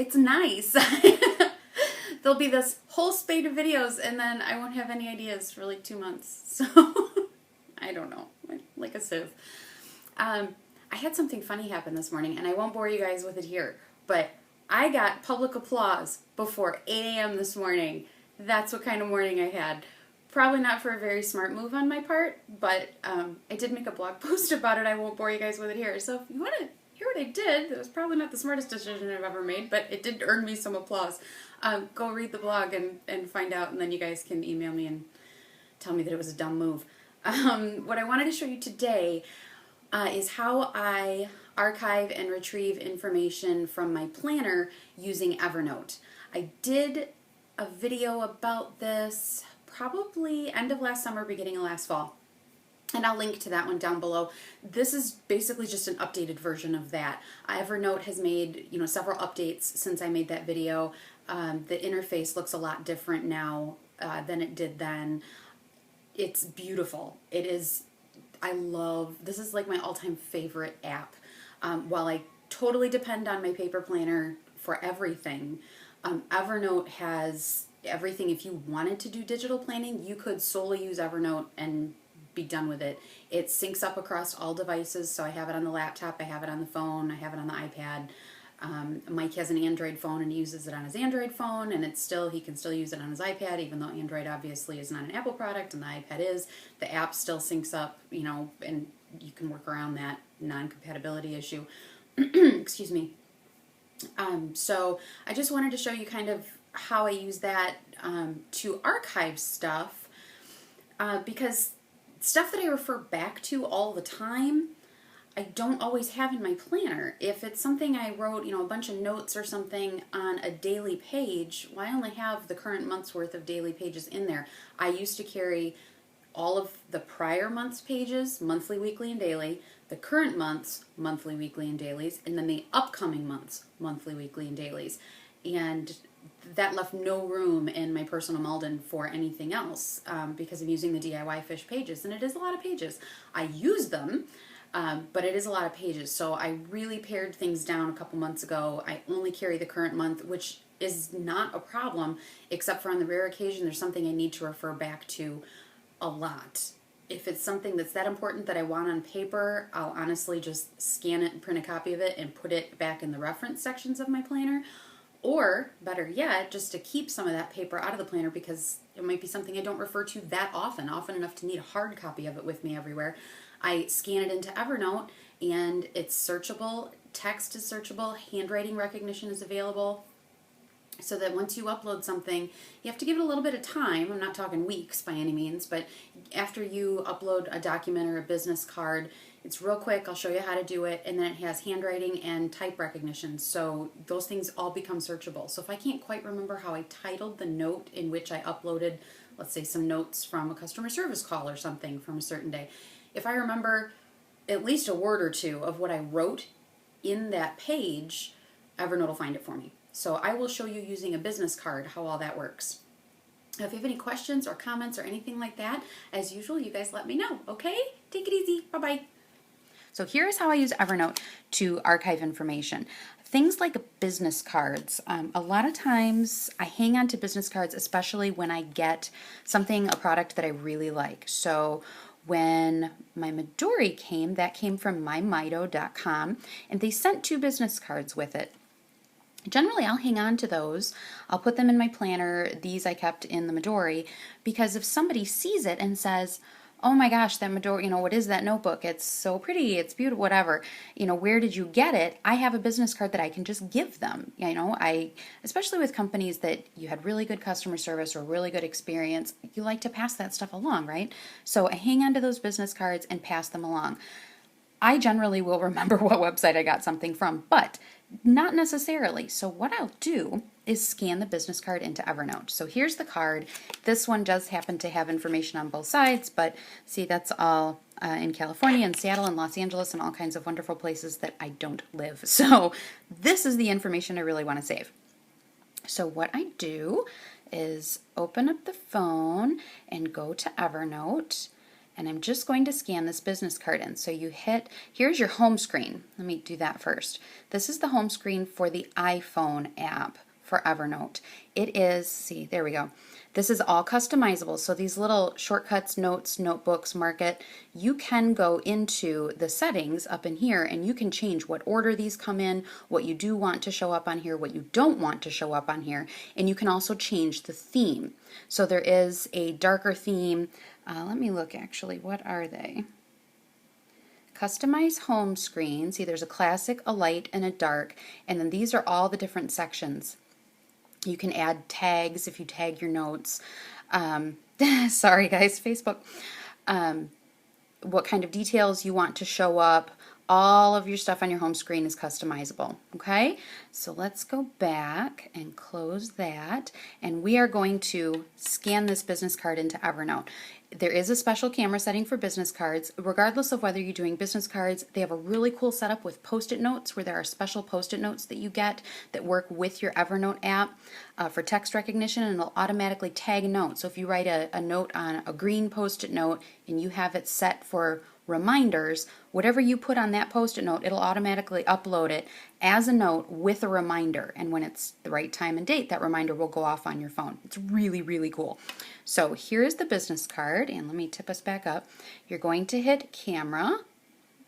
it's nice. There'll be this whole spate of videos, and then I won't have any ideas for like 2 months. So, I don't know, like a sieve. I had something funny happen this morning, and I won't bore you guys with it here, but I got public applause before 8 a.m. this morning. That's what kind of morning I had. Probably not for a very smart move on my part, but I did make a blog post about it. I won't bore you guys with it here. So if you want to hear what I did, it was probably not the smartest decision I've ever made, but it did earn me some applause. Go read the blog and find out, and then you guys can email me and tell me that it was a dumb move. What I wanted to show you today is how I archive and retrieve information from my planner using Evernote. I did a video about this probably end of last summer, beginning of last fall. And I'll link to that one down below. This is basically just an updated version of that. Evernote has made, several updates since I made that video. The interface looks a lot different now than it did then. It's beautiful. It is, this is like my all-time favorite app. While I totally depend on my paper planner for everything, Evernote has everything. If you wanted to do digital planning, you could solely use Evernote and be done with it. It syncs up across all devices, so I have it on the laptop, I have it on the phone, I have it on the iPad. Mike has an Android phone and he uses it on his Android phone, and he can still use it on his iPad, even though Android obviously is not an Apple product and the iPad is. The app still syncs up, and you can work around that non-compatibility issue. Excuse me. So I just wanted to show you kind of how I use that to archive stuff, because stuff that I refer back to all the time, I don't always have in my planner. If it's something I wrote, a bunch of notes or something on a daily page, well, I only have the current month's worth of daily pages in there. I used to carry all of the prior month's pages, monthly, weekly, and daily, the current month's monthly, weekly, and dailies, and then the upcoming month's monthly, weekly, and dailies. And that left no room in my personal Malden for anything else, because I'm using the DIY fish pages, and it is a lot of pages. I use them, but it is a lot of pages, so I really pared things down a couple months ago. I only carry the current month, which is not a problem, except for on the rare occasion there's something I need to refer back to a lot. If it's something that's that important that I want on paper, I'll honestly just scan it and print a copy of it and put it back in the reference sections of my planner. Or, better yet, just to keep some of that paper out of the planner, because it might be something I don't refer to that often enough to need a hard copy of it with me everywhere. I scan it into Evernote, and it's searchable, text is searchable, handwriting recognition is available, so that once you upload something, you have to give it a little bit of time. I'm not talking weeks by any means, but after you upload a document or a business card, it's real quick. I'll show you how to do it, and then it has handwriting and type recognition, so those things all become searchable. So if I can't quite remember how I titled the note in which I uploaded, let's say, some notes from a customer service call or something from a certain day, if I remember at least a word or two of what I wrote in that page, Evernote will find it for me. So I will show you using a business card how all that works. Now, if you have any questions or comments or anything like that, as usual, you guys let me know, okay? Take it easy. Bye-bye. So here's how I use Evernote to archive information. Things like business cards. A lot of times I hang on to business cards, especially when I get a product that I really like. So when my Midori came, that came from mymido.com, and they sent 2 business cards with it. Generally, I'll hang on to those. I'll put them in my planner. These I kept in the Midori, because if somebody sees it and says, oh my gosh, that Midori, what is that notebook? It's so pretty, it's beautiful, whatever. Where did you get it? I have a business card that I can just give them. Especially with companies that you had really good customer service or really good experience, you like to pass that stuff along, right? So I hang on to those business cards and pass them along. I generally will remember what website I got something from, but not necessarily. So what I'll do is scan the business card into Evernote. So here's the card. This one does happen to have information on both sides, but see, that's all in California and Seattle and Los Angeles and all kinds of wonderful places that I don't live. So this is the information I really want to save. So what I do is open up the phone and go to Evernote. and I'm just going to scan this business card in. So you hit, here's your home screen. Let me do that first. This is the home screen for the iPhone app for Evernote. It is, see, there we go. This is all customizable. So these little shortcuts, notes, notebooks, mark it, you can go into the settings up in here and you can change what order these come in, what you do want to show up on here, what you don't want to show up on here, and you can also change the theme. So there is a darker theme. Let me look actually, what are they? Customize home screen. See, there's a classic, a light, and a dark, and then these are all the different sections. You can add tags if you tag your notes. Sorry guys, Facebook. What kind of details you want to show up. All of your stuff on your home screen is customizable. Okay, so let's go back and close that, and we are going to scan this business card into Evernote. There is a special camera setting for business cards. Regardless of whether you're doing business cards, they have a really cool setup with Post-it notes where there are special Post-it notes that you get that work with your Evernote app for text recognition, and it'll automatically tag a note. So if you write a note on a green Post-it note and you have it set for reminders, whatever you put on that Post-it note, it'll automatically upload it as a note with a reminder, and when it's the right time and date, that reminder will go off on your phone. It's really, really cool. So here's the business card, and let me tip us back up. You're going to hit camera,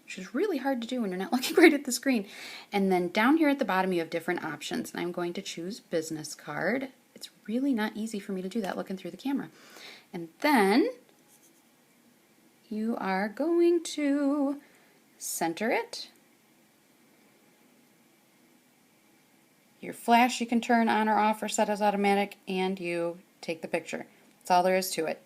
which is really hard to do when you're not looking right at the screen, and then down here at the bottom you have different options, and I'm going to choose business card. It's really not easy for me to do that looking through the camera. And then you are going to center it. Your flash you can turn on or off or set as automatic, and you take the picture. That's all there is to it.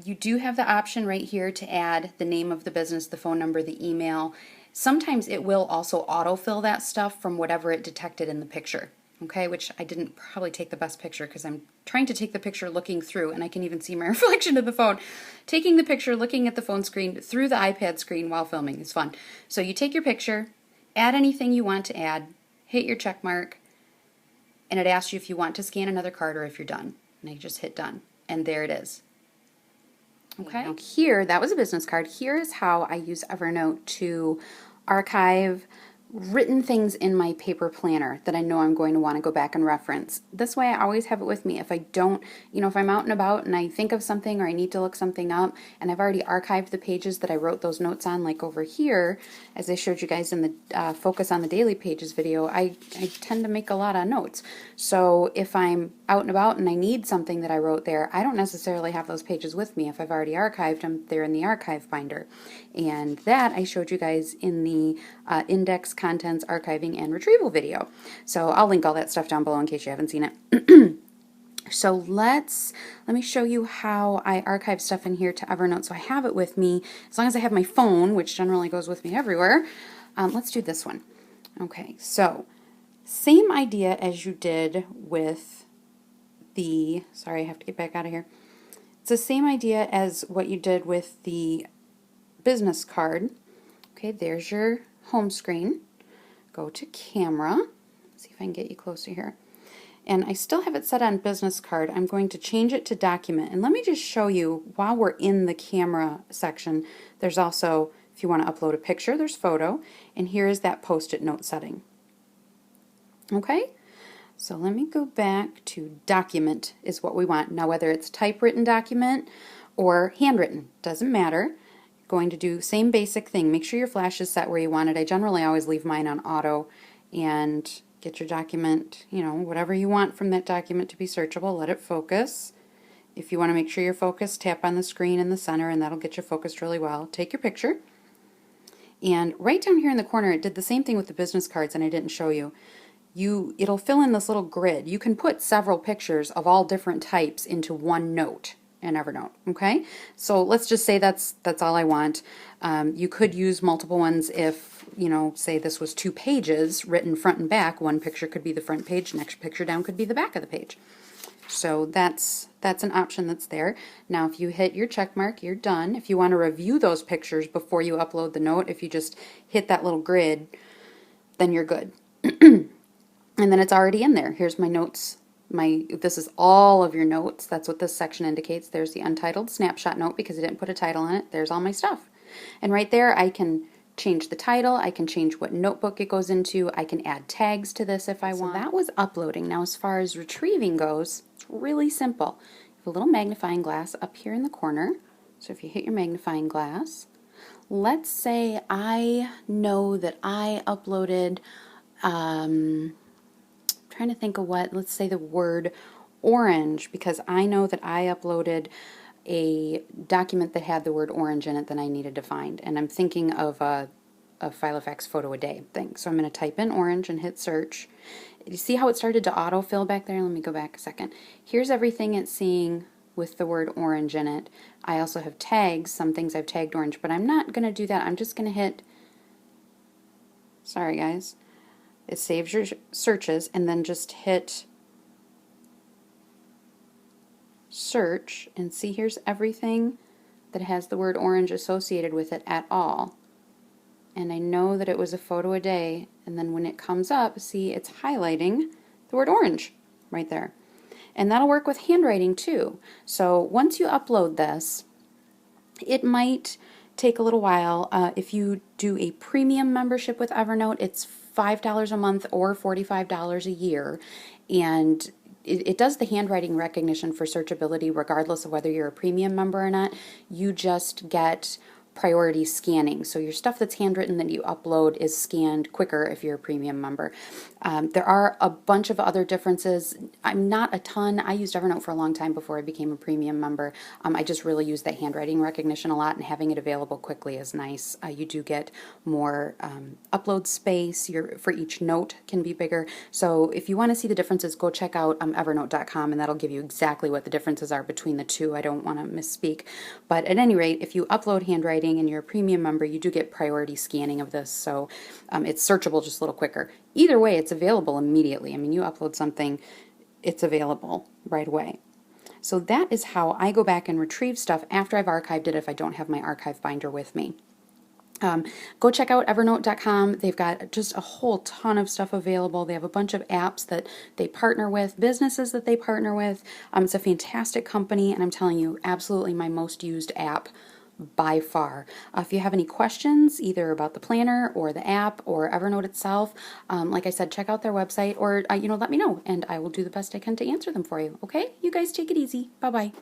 You do have the option right here to add the name of the business, the phone number, the email. Sometimes it will also autofill that stuff from whatever it detected in the picture. Okay, which I didn't probably take the best picture because I'm trying to take the picture looking through, and I can even see my reflection of the phone. Taking the picture, looking at the phone screen through the iPad screen while filming is fun. So you take your picture, add anything you want to add, hit your check mark, and it asks you if you want to scan another card or if you're done. And I just hit done, and there it is. Okay, now here, that was a business card. Here is how I use Evernote to archive written things in my paper planner that I know I'm going to want to go back and reference. This way I always have it with me. If I don't, if I'm out and about and I think of something or I need to look something up and I've already archived the pages that I wrote those notes on, like over here, as I showed you guys in the Focus on the Daily Pages video, I tend to make a lot of notes. So if I'm out and about and I need something that I wrote there, I don't necessarily have those pages with me. If I've already archived them, they're in the archive binder. And that I showed you guys in the index contents archiving and retrieval video. So I'll link all that stuff down below in case you haven't seen it. So let me show you how I archive stuff in here to Evernote so I have it with me as long as I have my phone, which generally goes with me everywhere. Let's do this one. Okay, so same idea as you did with the, sorry, I have to get back out of here. It's the same idea as what you did with the business card. Okay, there's your home screen. Go to camera. Let's see if I can get you closer here. And I still have it set on business card. I'm going to change it to document. And let me just show you, while we're in the camera section, there's also, if you want to upload a picture, there's photo. And here is that Post-it note setting. Okay, so let me go back to document is what we want. Now whether it's typewritten document or handwritten, doesn't matter. Going to do same basic thing. Make sure your flash is set where you want it. I generally always leave mine on auto, and get your document, whatever you want from that document to be searchable. Let it focus. If you want to make sure you're focused, tap on the screen in the center and that'll get you focused really well. Take your picture. And right down here in the corner, it did the same thing with the business cards and I didn't show you. It'll fill in this little grid. You can put several pictures of all different types into one note in Evernote, okay? So let's just say that's all I want. You could use multiple ones if, say this was 2 pages written front and back. One picture could be the front page, next picture down could be the back of the page. So that's an option that's there. Now if you hit your check mark, you're done. If you want to review those pictures before you upload the note, if you just hit that little grid, then you're good. And then it's already in there. Here's my notes this is all of your notes. That's what this section indicates. There's the untitled snapshot note because I didn't put a title on it. There's all my stuff. And right there I can change the title, I can change what notebook it goes into, I can add tags to this if I want. So that was uploading. Now as far as retrieving goes, it's really simple. You have a little magnifying glass up here in the corner. So if you hit your magnifying glass, let's say I know that I uploaded, trying to think of what, let's say the word orange, because I know that I uploaded a document that had the word orange in it that I needed to find. And I'm thinking of a Filofax photo a day thing. So I'm going to type in orange and hit search. You see how it started to autofill back there? Let me go back a second. Here's everything it's seeing with the word orange in it. I also have tags, some things I've tagged orange, but I'm not going to do that. I'm just going to hit, sorry guys, it saves your searches, and then just hit search, and see here's everything that has the word orange associated with it at all. And I know that it was a photo a day, and then when it comes up, see it's highlighting the word orange right there. And that'll work with handwriting too. So once you upload this, it might take a little while. If you do a premium membership with Evernote, it's $5 a month or $45 a year, and it does the handwriting recognition for searchability regardless of whether you're a premium member or not. You just get priority scanning. So your stuff that's handwritten that you upload is scanned quicker if you're a premium member. There are a bunch of other differences. I'm not a ton. I used Evernote for a long time before I became a premium member. I just really use that handwriting recognition a lot, and having it available quickly is nice. You do get more upload space. For each note can be bigger. So if you want to see the differences, go check out evernote.com, and that'll give you exactly what the differences are between the two. I don't want to misspeak. But at any rate, if you upload handwriting and you're a premium member, you do get priority scanning of this, so it's searchable just a little quicker. Either way, it's available immediately. I mean, you upload something, it's available right away. So that is how I go back and retrieve stuff after I've archived it if I don't have my archive binder with me. Go check out evernote.com. They've got just a whole ton of stuff available. They have a bunch of apps that they partner with, businesses that they partner with. It's a fantastic company, and I'm telling you, absolutely my most used app by far. If you have any questions either about the planner or the app or Evernote itself, like I said, check out their website, or let me know and I will do the best I can to answer them for you. Okay? You guys take it easy. Bye-bye.